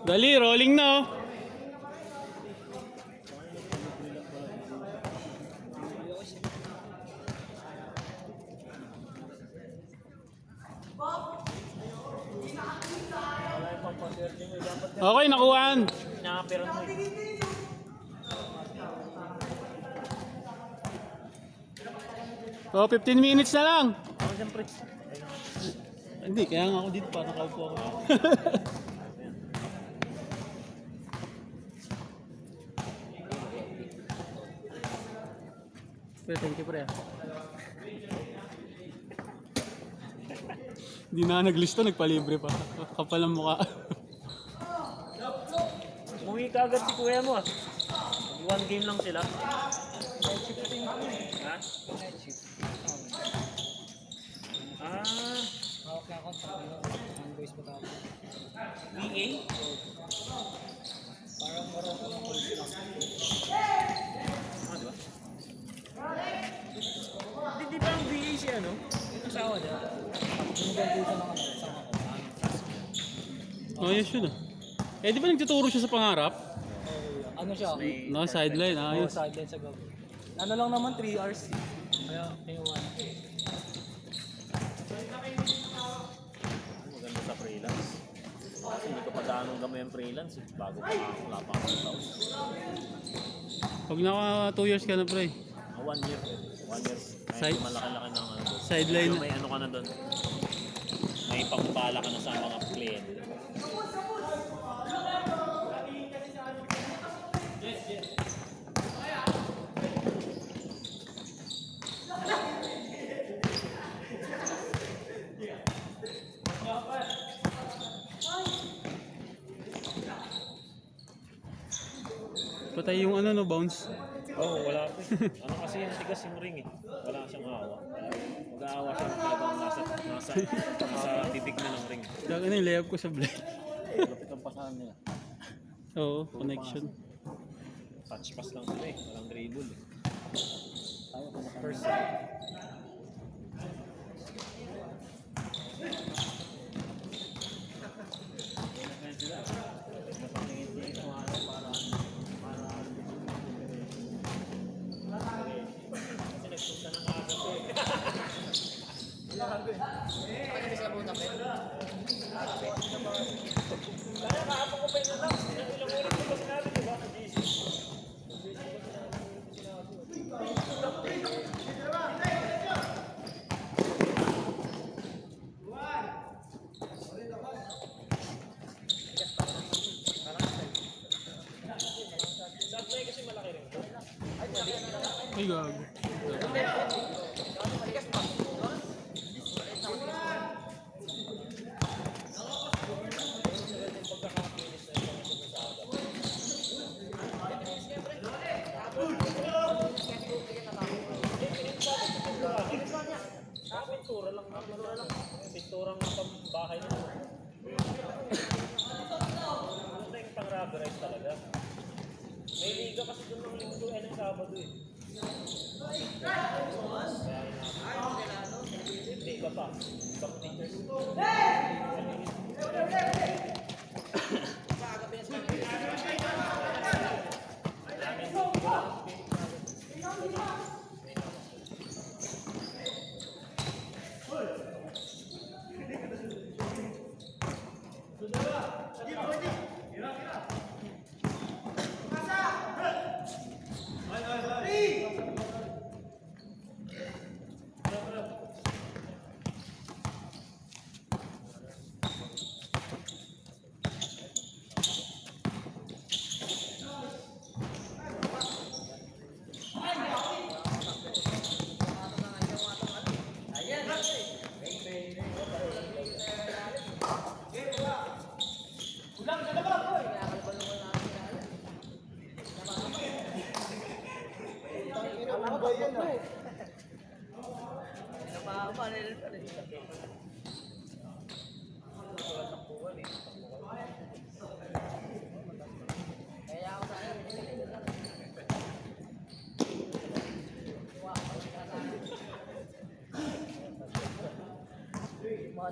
Dali, rolling na oh. Okay, nakuhaan. Nakaperon mo. Oh, 15 minutes na lang. Ako siyempre. Hindi, kaya nga ako dito para nakaupo ako. Pre, thank you pre. Hindi na naglista, nagpalibre pa. Kapal ang mukha. Umuwi ka agad si kuya mo ah. One game lang sila. Ha? Hawak na ako sa ang boys pa tayo. VA? Parang marang ko ng boys lang. Di ba? Di ba ang VA si ano? Yung asawa niya, tumugan dito ng kasama ko. Ayos yun ah. Eh di ba nagtuturo siya sa pangarap? Ano siya? No, sideline, ayos. Sideline sa gabi. Ano lang naman, 3 hours. Kaya, iwan. Maganda sa freelance. Kasi hindi ko pa gaanong gamay ang freelance. Bago pa wala pa akong taon. Pag naka 2 years ka na pre. 1 year. 1 year. May malaki-laki ng ano doon. Sideline. May ano ka na doon. May pangpala ka na sa mga kliyente. Patay yung ano no, bounce. Oo, wala po. Ano kasi yung tigas yung ring eh. Wala siyang awa. Mag-aawa siya talagang nasa bibig na ng ring. Dahil ano yung layup ko sa blade. Lapit ang pasahan nila. Oo, connection. Touch pass lang sila eh. Walang dribble eh. First Ay gago. Pintura lang. Pinturang pambahay na. Ano yung pang-rubberize talaga? May liga kasi doon ng linggo ay ng Sabado eh. Hindi ka pa. Ibang teachers. O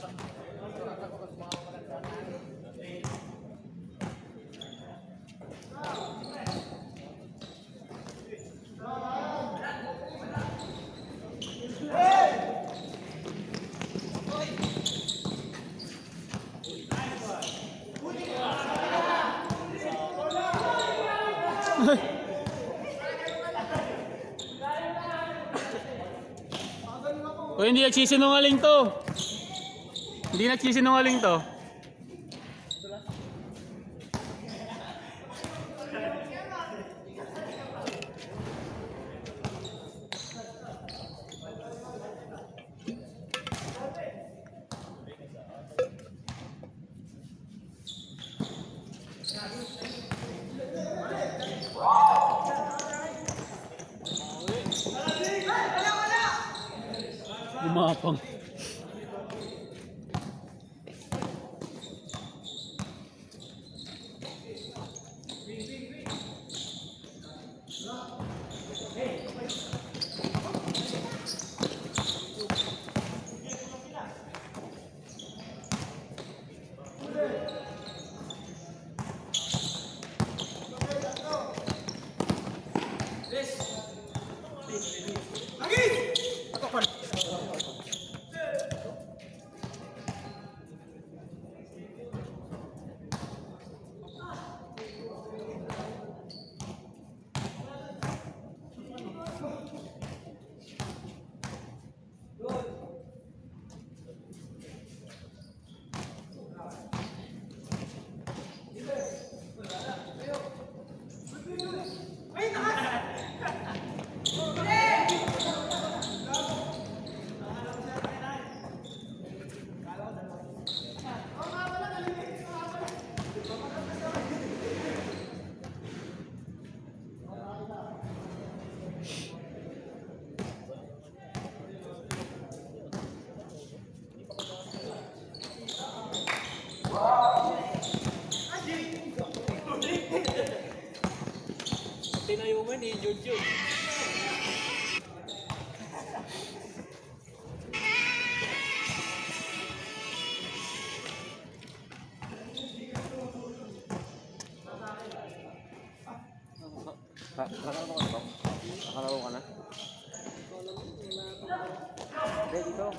hindi nagsisinungaling to. Hindi nagsisinungaling to. Gumapang. Tinayuman eh, Jojo. Nakalaro ka na? Hindi, dito.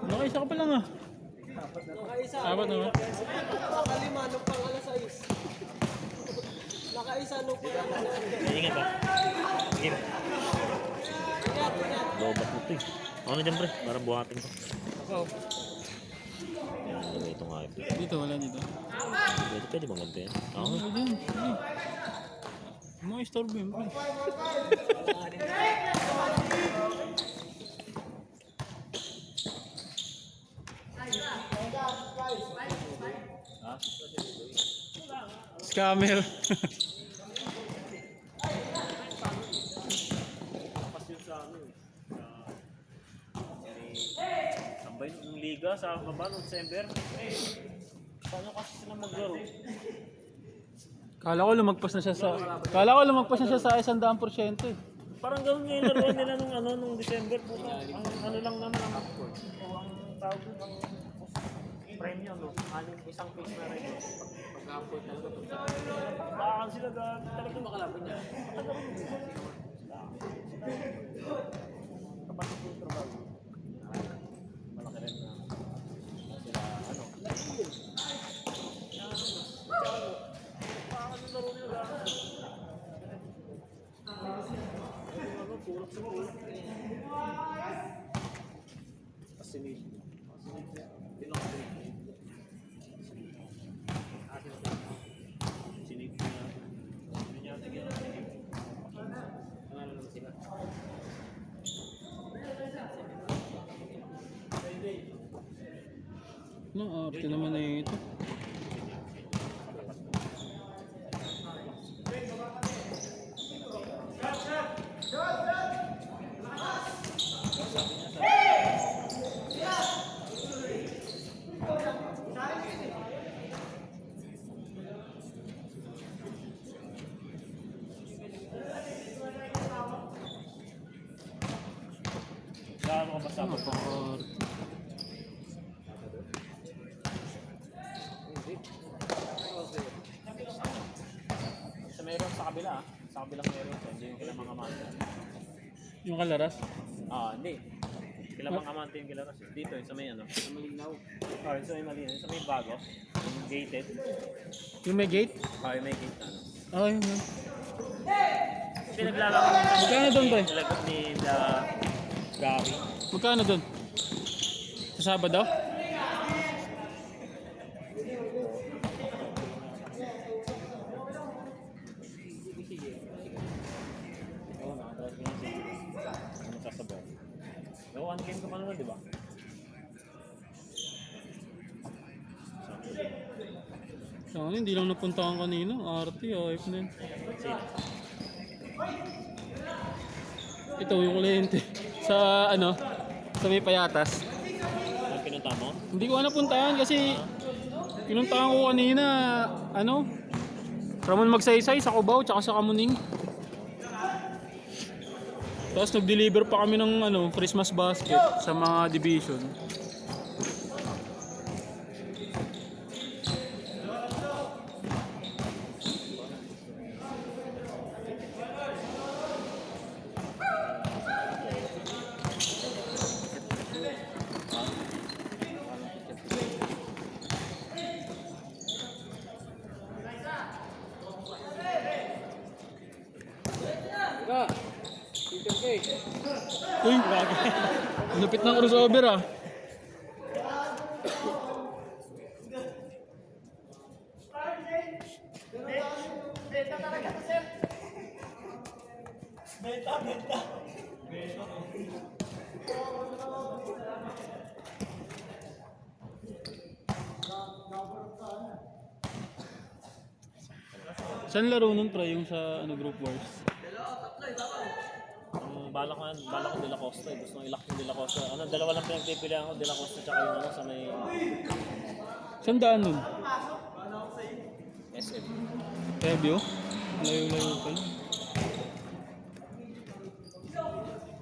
Nakaisa ka pa lang ah. Nakaisa. Apat naman. Nakalima nung pang alas 6. Nakaisa nung pang alas 6. Ingat ba? Sige. Ingat, ingat. Lobat mo ito eh. Ako na dyan pre, para buhatin ko. Oo. Ito nga ito. Dito, wala dito. Pwede bang ganito yan? Oo, pwede yan. Pwede. Mga istorbo yun. Pre. Scammer. Lakas yun sa ano eh. Tambay ng liga sa baba ng December. Paano kasi sila maglaro? Kala ko lumagpas na siya sa 100% eh. Parang gawin nga yung laruan nila nung December. Puta, ang ano lang naman ang tawag doon, ang premyo, no? Isang piece na rin. Pag-upload talaga ito. Baka sila talagang makalaban niya. Kapatid yung trabaho. Malaki rin na sila, ano? Parang yung laro nila tulak sa tulak. Asinid. Sinid na. Hindi niya tigil. Ano lang sila? No, arte naman na ito. ako basta po. Sa meron sa kabila ah. Sa kabilang meron. Hindi yung kailang mga amante. Yung kalaras. Hindi. Kailang mga amante yung kilaras. Dito yung sa may ano. Sa malinaw. Sa may malinaw. Sa may bago. Yung gated. Yung may gate? Yung may gate ano. Yun yun. Kasi naglalaro yung Magkano doon, pre? nilagot ni Gary. Magkano doon? Sa Sabado? Oo, nakatras ko yung sige. Ano sasabaw? One game ka pa naman, di ba? So, hindi lang napuntahan kanina. RT, ayop na yun. Sino? Ito yung kliyente. Sa ano? Sa may payatas. Ang pinunta mo? Hindi ko napuntahan kasi pinuntahan ko kanina, ano? Ramon Magsaysay sa Cubao tsaka sa Kamuning. Tapos nag-deliver pa kami ng ano, Christmas basket sa mga division. Uy, lupit ng crossover ah. Saan laro nun pre yung sa ano group wars? Ang balak ko De La Costa eh. Gusto nang ilak yung De La Costa. Ano, dalawa lang pinagpipilihan ko, De La Costa tsaka yung ano sa may Saan daan nun? SM. Review? Layo-layo pa yun.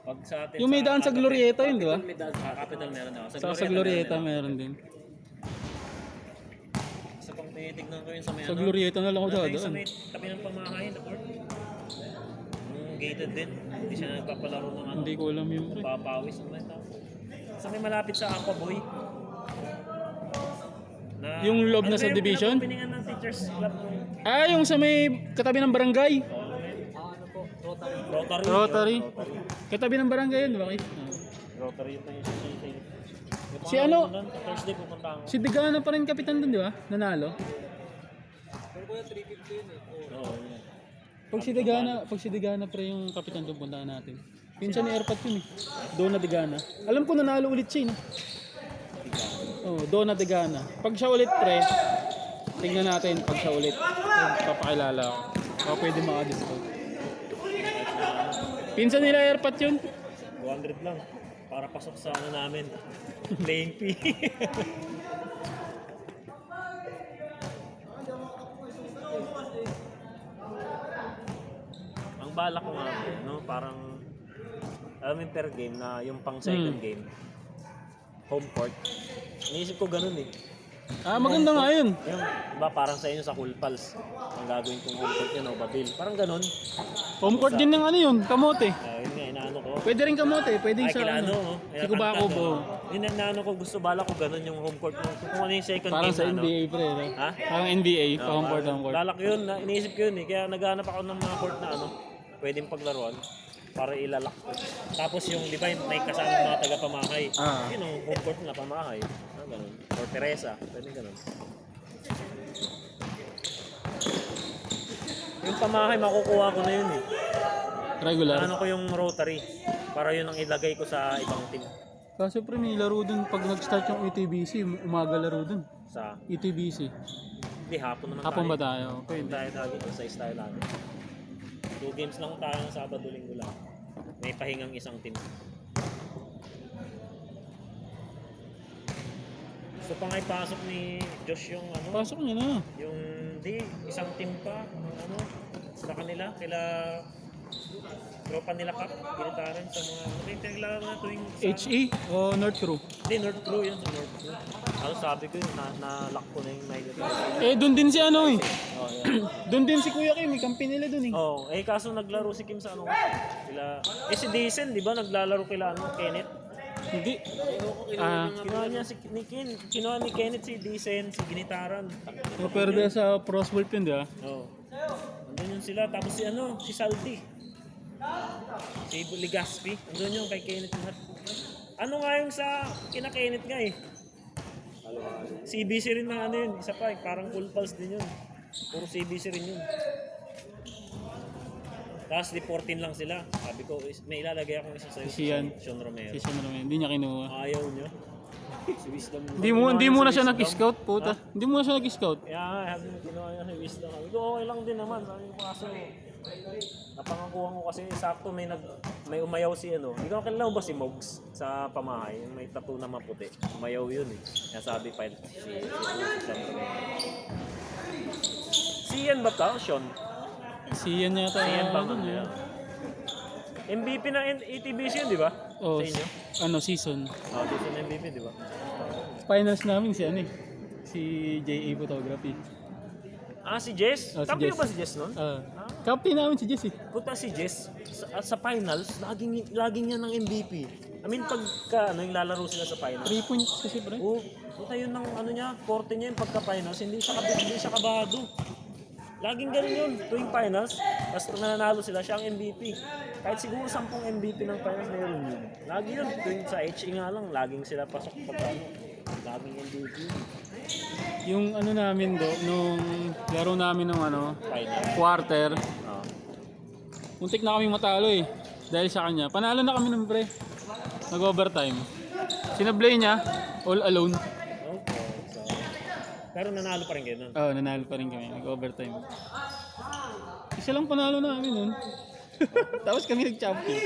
Pag sa atin Yung may daan sa Glorieta yun, di ba? May daan sa Capital meron ako. Sa Glorieta meron din. Sa pang tinitignan ko yun sa may Sa Glorieta na lang ako Sa dadaan. may tabi ng pamahay na court. Gated din. Hindi siya nagpapalaro ng ano. Hindi ko alam yun pre. Papawis naman ito. Sa may malapit sa Aquaboy. Na, Yung loob na ano ba yung subdivision? pinag-openingan ng teachers club nung Yung sa may katabi ng barangay. Rotary. Rotary. Katabi ng barangay yun, bakit? Rotary yun tayo sa Si ano? Thursday pupunta ako. Si Degana pa rin kapitan dun, di ba? Nanalo. Oo, yun. Pag si Degana pre yung kapitan doon puntahan natin. Pinsan ni Airpat yun eh. Dona Degana. Alam ko nanalo ulit siya eh. No? Dona Degana. Pag siya ulit pre, tingnan natin pag siya ulit. Papakilala ako. Baka pwede maka-discount. Pinsan nila Airpat yun. 200 lang. Para pasok sa ano namin. Playing fee. Ang balak ko nga, no, parang alam mo yung per game na yung pang second game, home court. Iniisip ko ganun eh. Maganda nga yun. Yung, diba parang sa inyo sa Cool Pals, ang gagawin kong home court yun, o Babil. Parang ganun. Home court din ng ano yun, kamote. Yun nga, inaano ko. Pwede rin kamote, pwede Ay, sa kila ano. ano, Si Kubakob. Yun ang naano ko, gusto bala ko ganun yung home court. Kung ano yung second Parang game sa na ano. NBA pre. No? Ha? Parang NBA, pa home court, home court. Lalak yun, iniisip ko yun eh. Kaya naghanap ako ng mga court na ano, pwedeng paglaruan para ilalak ko. Tapos yung, di ba, may kasama mga taga-pamahay. Yun ang home court na pamahay. Ganun. Or Teresa, pwede ganun. Yung pamahay, makukuha ko na yun eh. Regular. Ano ko yung rotary para yun ang ilagay ko sa ibang team. Kaso pre, may laro dun pag nag-start yung ETBC, umaga laro dun. Sa, ETBC. hindi, hapon naman Hapon ba tayo. tayo? Pwede. Tayo lagi, exercise tayo lagi. 2 games lang tayo ng Sabado, Linggo lang. May pahingang isang team. Gusto pa nga ipasok ni Josh yung ano, Pasok niya na. yung di, isang team pa, ano, sa kanila, kila tropa nila Kap, ginitaran sa mga, may pinaglaro na tuwing sa, HE o North Crew? hindi, North Crew yun, sa North Crew. Ano sabi ko yun, na-lock ko na yung night. Eh, doon din si ano eh. Oh, yeah. Doon din si Kuya Kim, may kampi nila doon eh. Oh, eh kaso naglaro si Kim sa ano, kila, si Diesel, di ba, naglalaro kila ano, Kenneth? Hindi. Ah, Kinuha niya si ni Ken, kinuha ni Kenneth si Diesel, si Ginitaran. oh, pero dahil sa Pros Wolf yun, di ba? Oh. Nandun yun sila, tapos si ano, si Salty. Si Ligaspi, nandun yung kay Kenneth lahat. Ano nga yung sa kina Kenneth nga eh. CBC rin na ano yun, isa pa eh, parang full pulse din yun. Puro CBC rin yun. Tapos di 14 lang sila. Sabi ko, may ilalagay akong isa sa'yo. Si Ian. Sean Romero. Si Sean Romero, hindi niya kinuha. Ayaw nyo. Si Wisdom. Hindi mo na siya Si Wisdom. nag-scout, puta. Hindi mo na siya nag-scout. Kaya nga, sabi mo, kinuha niya si Wisdom. Sabi ko, okay lang din naman. Sabi ko, kaso, napangakuha ko kasi sakto may umayaw si ano. Hindi ko kilala ba si Mogs sa pamahay. Yung may tattoo na maputi. Umayaw yun eh. Kaya sabi pa Sean Romero. Si Ian ba ta? Sean? Si Ian yata. Si Ian ba ano, man nila? MVP na ATBC yun, di ba? Oh, Sa inyo? ano, season. Season MVP, di ba? Finals namin si ano eh. Si JA Photography. Si Jess? Oh, si Kampiyo Jess. ba si Jess nun? Kampi namin si Jess eh. Puta si Jess, sa finals, laging yan ng MVP. I mean, pagka yung lalaro sila sa finals. 3 points kasi bro. Oo, puta yun ng ano niya, korte niya yung pagka-finals, hindi siya kabado. Laging ganun yun, tuwing finals, tapos nananalo sila, siya ang MVP. Kahit siguro 10 MVP ng finals meron yun. Lagi yun, tuwing sa HE nga lang, laging sila pasok pagka ano. Laging MVP. Yung ano namin do, nung laro namin ng ano, Final. quarter, Oo. muntik na kaming matalo eh. Dahil sa kanya. Panalo na kami ng pre. Nag-overtime. Sinablay niya, all alone. Okay, so... Pero nanalo pa rin kayo nun. Oo, nanalo pa rin kami. Nag-overtime. Isa lang panalo namin nun. Tapos kami nag-champion.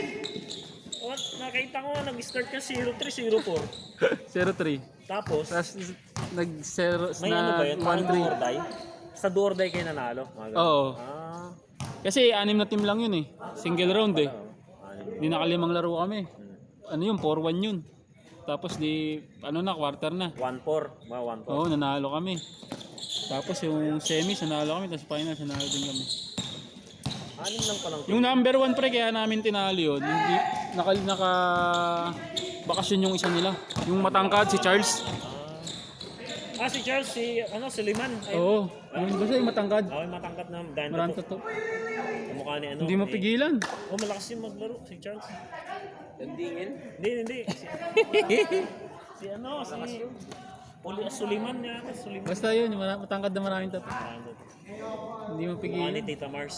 What? Nakita ko nga, nag-start ka 0-3, 0-4. 0-3. Tapos, Tapos nag-0 may ano ba yun? Parang do or 1-3. die? Sa do or die kayo nanalo? Mga ganun. Oo. Ah, Kasi 6 na team lang yun eh. Single round eh. oo. Hindi nakalimang laro kami. Ano yun, 4-1 yun. Tapos di, ano na, quarter na. 1-4. Mga 1-4. Oo, nanalo kami. Tapos yung semis, nanalo kami. Tapos finals, nanalo din kami. Anim lang palang Yung number 1 pre, kaya namin tinalo yun. Hindi, naka bakasyon yung isa nila. Yung matangkad, si Charles. Si Charles, si Liman. Ay, Oo, yung basta yung matangkad. yung matangkat na dahil Maranta na po. to. Kamukha ni ano. Hindi mapigilan. Malakas yung maglaro, si Charles. Landingin. Hindi. Si ano, si... Suliman niya. Suliman. Basta yun, yung matangkad na maraming tato. Hindi Kamukha ni mapigilan. Tita Mars.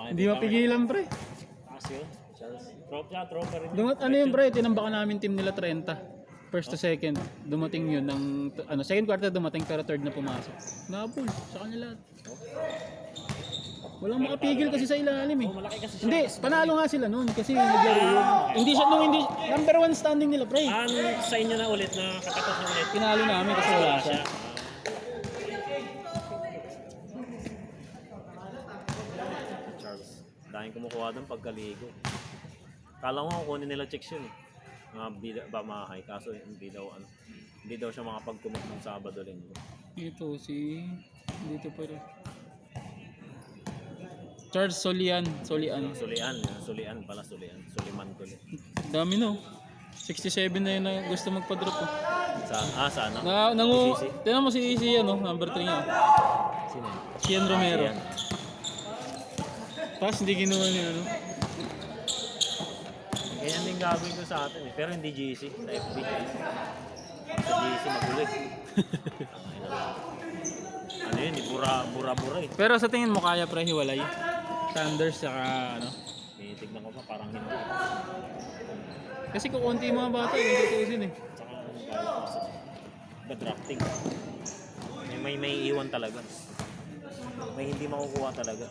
Hindi mapigilan pre. Takas yun, Charles. Tropa rin. Ano yun pre, tinambakan namin team nila 30. First to second, dumating yun ng second quarter dumating pero third na pumasok. Nabul sa kanila. Walang makapigil kasi sa ilalim eh. Malaki kasi siya. Hindi, panalo nga sila noon kasi naglaro yun. Hindi siya number 1 standing nila pre. Sa inyo na ulit, na katapat na ulit. Pinalo namin kasi wala siya. Charles, dahil kumukuha doon pagkaligo. Kala ko kukunin nila checks yun eh. Mga bamahay, kaso hindi daw siya makapagkumot ng Sabado linggo. Ito dito pa rin. Charles Solian. Sulian pala, Suliman ko ulit. Dami no. 67 na yun na gusto magpa-drop oh. Sa ano? Tingnan mo si number 3 niya. Sino? Si Ian Romero. Yan. Tapos hindi ginawa niya ano. Ganyan din gagawin ko sa atin eh. Pero hindi GC, sa FB. Sa GC magulo eh. Ano yun, bura eh. Pero sa tingin mo kaya pre hiwalay? Thunders saka ano? Tignan ko pa, parang hindi. Kasi kukunti yung mga bata yung tutusin eh. Tsaka ang bala ko sa drafting. May iwan talaga. May hindi makukuha talaga.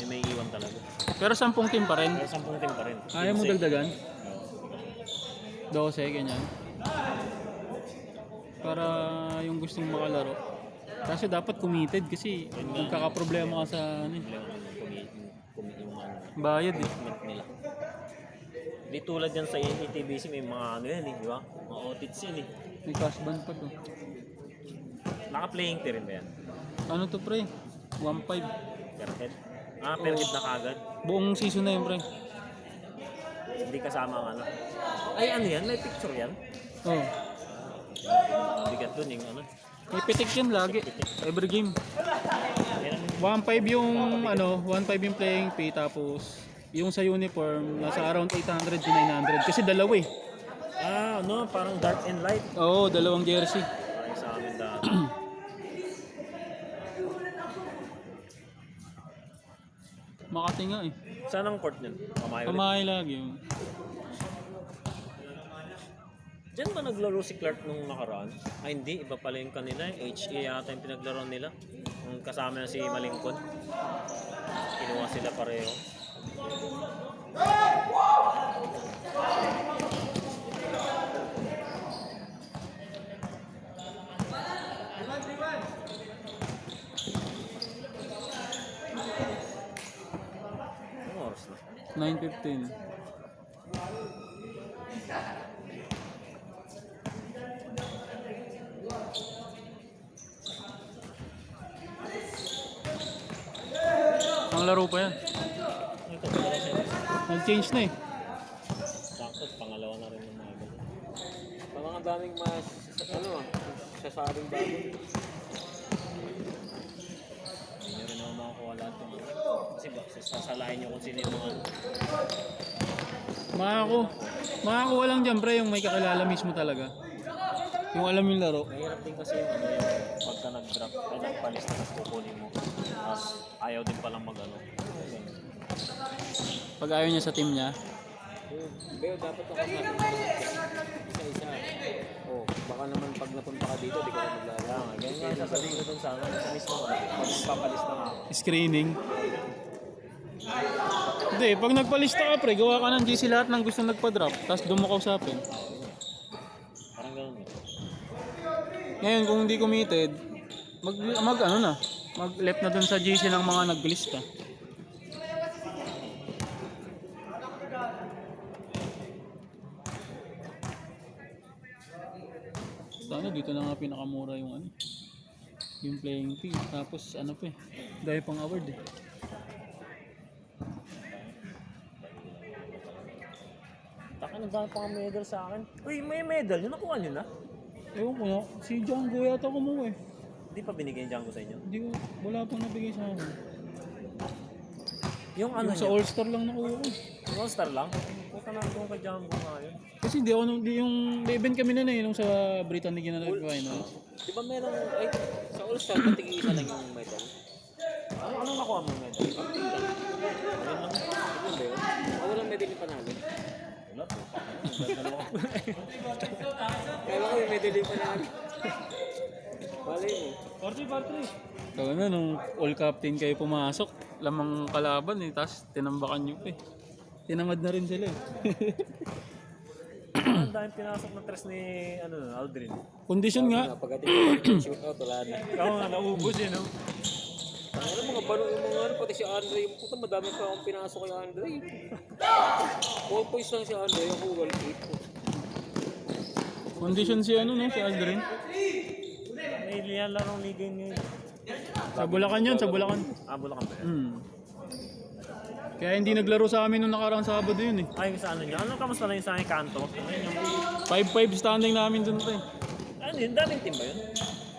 May iwan talaga. Pero 10 team pa rin. Pero 10 team pa rin. Ayaw mo 15. dagdagan? Oo. 12, ganyan. Para yung gustong makalaro. Kasi dapat committed kasi magkakaproblema ka sa ano eh. Yung Bayad eh. Equipment nila. Di tulad yan sa ATBC, may mga ano yan eh, di ba? Mga audits yan eh. May cash band pa to. Naka-playing tea rin ba yan? Ano to pre? 1.5. Per head? Ah, per head na kagad. Buong season na yun pre. Hindi kasama ang ano. Ay, ano yan? May picture yan? Oh. Bigat dun yung ano. May pitik yan lagi. Every game. Yan. 1.5 yung ano, 1.5 yung playing fee tapos yung sa uniform nasa around 800 to 900 kasi dalawa eh. Ah, ano? Parang dark and light. Oo, dalawang jersey. Parang sa amin dati. Makati nga eh. Saan ang court niyan? Pamayo ulit. Kamay lagi yun. Diyan ba naglaro si Clark nung nakaraan? Ay hindi, iba pala yung kanila. Yung HE yata yung pinaglaro nila. Yung kasama na si Malingkod. Kinuha sila pareho. Anong oras na? 9:15. Ang laro pa yan. Ito, pala siya. Nag-change na eh. Sakto, pangalawa na rin ng mga ganun. Parang ang daming mas, ano sasabing bago. Hindi nyo rin naman makakuha lahat yung ano. Kasi ba, sasalain nyo kung sino yung mga ano. Makakuha lang dyan pre yung may kakilala mismo talaga. Yung alam yung laro. Mahirap din kasi yung ano yung pagka nag-drop ka nagpalis na tapos kukunin mo. Tapos ayaw din palang mag-ano. Pag ayaw niya sa team niya, Beo, dapat ako natin isa-isa. Oh, baka naman pag napunta ka dito, di ka na maglaro. Kaya nga, ganyan nga sasabihin ko dun sa ano, sa mismo ko. Magpapalis na nga ako. screening. Hindi, pag nagpalista ka pre, gawa ka ng GC lahat ng gusto nagpa-drop, tapos doon mo kausapin. Parang ganun eh. Ngayon kung hindi committed, mag ano na, mag left na doon sa GC ng mga naglista. Sana dito na nga pinakamura yung ano, yung playing fee. Tapos ano pa eh, dahil pang award eh. Taka na dahil pang medal sa akin. Uy, may medal. Yung nakuha nyo na? Ewan ko na, si Django yata kumuha eh. Hindi pa binigay yung Django sa inyo? Hindi ko, wala pang nabigay sa akin. Yung ano Yung sa nyo? All-Star lang nakuha ko. Yung All-Star lang? Puta na kung kay Django nga yun. Kasi di ako, di yung event kami na nung sa Brittany Ginanag Finals. Di ba meron, ay, sa All-Star, patigil isa lang yung medal? Anong nakuha mo medal? Ayun lang. Ano ba yun? O walang medal yung panalo? Wala po. Dalawa. Kaya ko yung medal yung panalo. Malay mo. So ano, nung all captain kayo pumasok, lamang kalaban eh, tapos tinambakan nyo pa eh. Tinamad na rin sila eh. Ang dahil pinasok na tres ni Aldrin. Kondisyon nga, Pagdating ko ng shootout, wala na. Oo nga, naubos yun, no? Ano mga balo yung mga ano, pati si Andre, yung puta madami pa akong pinasok kay Andre. 4 points lang si Andre, ako 1-8. kondisyon si ano no, si Aldrin. May larong liga ngayon. Sa Bulacan yun, sa Bulacan. Ah, Bulacan ba yan? Kaya hindi naglaro sa amin nung nakaraang Sabado yun eh. Ay, sa ano nyo? Ano, kamusta na yung sa aking kanto? Ano yung... 5-5 standing namin dun pre. Ano yun? Daming team ba yun?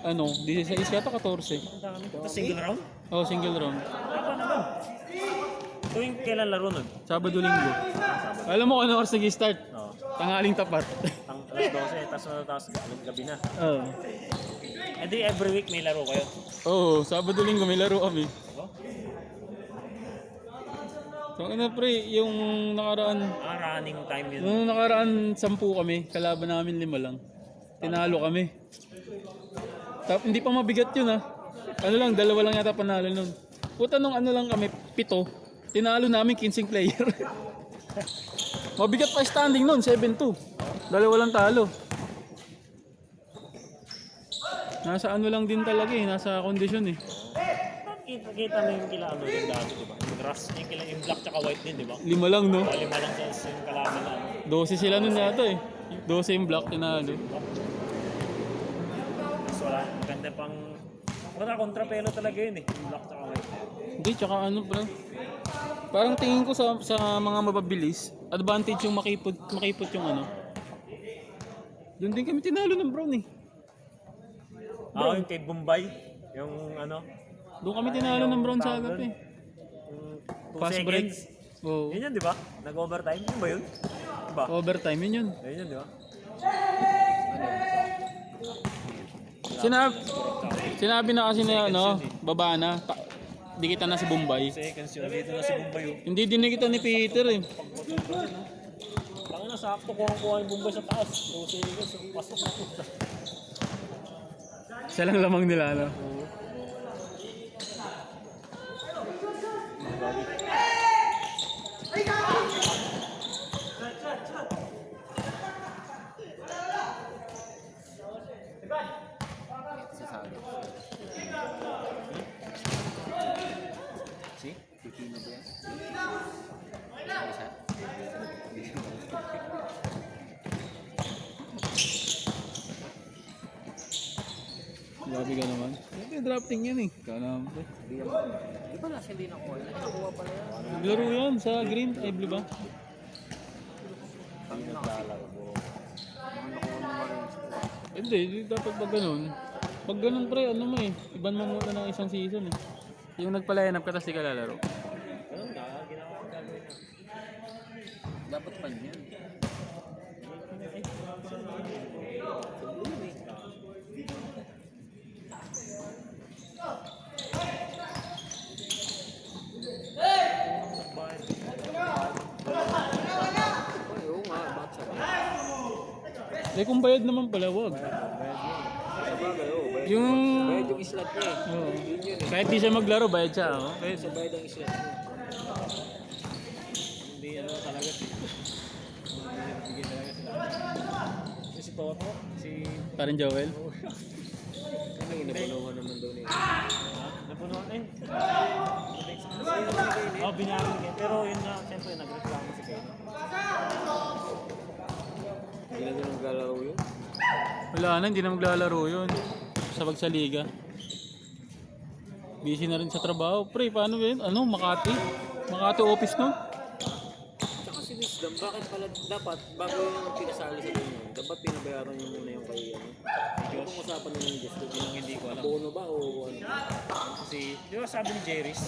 Ano, 16 yata 14. Ang dami. Tapos single round? Oh, single round. Ano naman? Tuwing kailan laro nun? Sabado linggo. Alam mo kung ano oras nag-start? Oo. Tanghaling tapat. Ang alas 12, tapos gabi na. Oo. Eh di every week may laro kayo. Oo, Sabado linggo may laro kami. Diba? So ano pre, yung nakaraan, Ah, running time yun. nung nakaraan 10 kami, kalaban namin 5 lang. Tinalo kami. Hindi pa mabigat yun ha. Ano lang, 2 lang yata panalo nun. Puta nung ano lang kami, 7. Tinalo namin 15 player. Mabigat pa standing nun, 7-2. 2 lang talo. Nasa ano lang din talaga eh, nasa kondisyon eh. Kita mo yung kila ano yung dati, diba? Rust, yung black tsaka white din, di ba? 5 lang, no? Lima lang sa yung kalaban na ano. 12 sila nun yata eh. 12 yung black, tinalo. Mas wala, maganda pang... Wala, kontrapelo talaga yun eh. Yung black tsaka white. Hindi, tsaka ano bro. Parang tingin ko sa mga mababilis, advantage yung makipot yung ano. Doon din kami tinalo ng brown eh. Ah, yung kay Bombay. Yung ano. Doon kami tinalo ng brown sa agap eh. Yung 2 Fast break. seconds. Oo. Yun yun, di ba? Nag-overtime. Yun ba yun? Diba? Overtime yun yun. Yun yun, di ba? Sinabi na kasi na ano, baba na. Di kita na si Bombay. Seconds yun. Dito na si Bombay yun. Hindi din kita ni Peter eh. Tangin na, sakto kuha yung Bombay sa taas. 2 seconds. Pasok na po. Siya lang lamang nila ano. Grabe ka naman. Ito drafting yan eh. Ikaw naman. Di ba nasa hindi nakuha? Nakuha pala yan. Naglaro yan sa green, ay blue ba? Kami naglalaro po. Hindi, dapat pag ganun. Pag ganun pre, ano mo eh. Iban mo muna ng isang season eh. Yung nagpa-line up ka tapos di ka lalaro. Ganun na, ginawa ko gagawin na. Dapat pa yan. Ay, oo nga, bakit sabi? Eh kung bayad naman pala, wag. Sa bagay, oo. Bayad Yung... yung slot niya eh. Oo. Yun yun eh. Kahit di siya maglaro, bayad siya. Oh. Kahit... Sa bayad ang slot niya. Hindi ano talaga. Bigyan talaga sila. Si Toto, si... Parang Joel. Ano yung napunuhan naman doon eh. Napunuan eh. Oh, binari ni Ken. Pero yun nga, siyempre nagreklamo si Ken. Hindi na nyo naglalaro yun. Wala na, hindi na maglalaro yun. Sabag sa liga. Busy na rin sa trabaho. Pre, paano yun? Ano, Makati? Makati office no? Tsaka si Wisdom, bakit pala dapat bago yung pinasali sa ganyan, dapat pinabayaran nyo muna yung kay ano? Yung usapan nyo ng Diyos, Yung hindi ko alam. bono ba o ano? Kasi, di ba sabi ni Jerry's?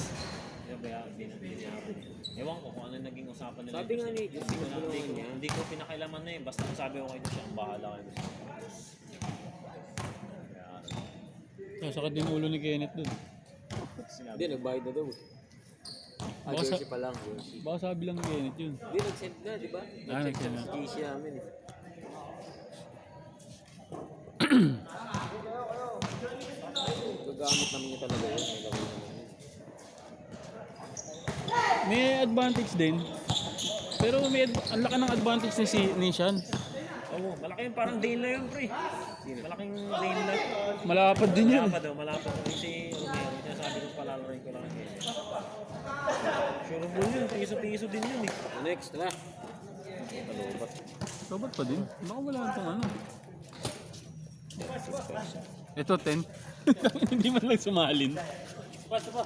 Di ba kaya binayaran? Ewan ko kung ano yung naging usapan nila. Sabi nga ni Diyos, Hindi ko pinakailaman na eh. Basta ang sabi ko kay Diyos, ang bahala kayo. Sakit din ulo ni Kenneth dun. Hindi, nagbayad na daw. Baka sa- Jersey pa lang, jersey. Baka sabi lang ni Kenneth yun. Hindi, nag-send na, di ba? Nag-send na. Sa GC namin eh. Gagamit namin niya talaga yun. May gawin naman yun. May advantage din. Pero ang laki ng advantage ni Sean. Oo, malaki yung parang Dane yun, pre. Malaking Dane na. Malapad din yun. Malapad daw, malapad. Kasi Romero, sinasabi ko palalaroin ko lang yun. Sure mo yun, piso-piso din yun eh. Next, tara. Talubat. Sobat pa din. Baka wala itong ano. Ito 10. Hindi man lang sumalin. Basta pa.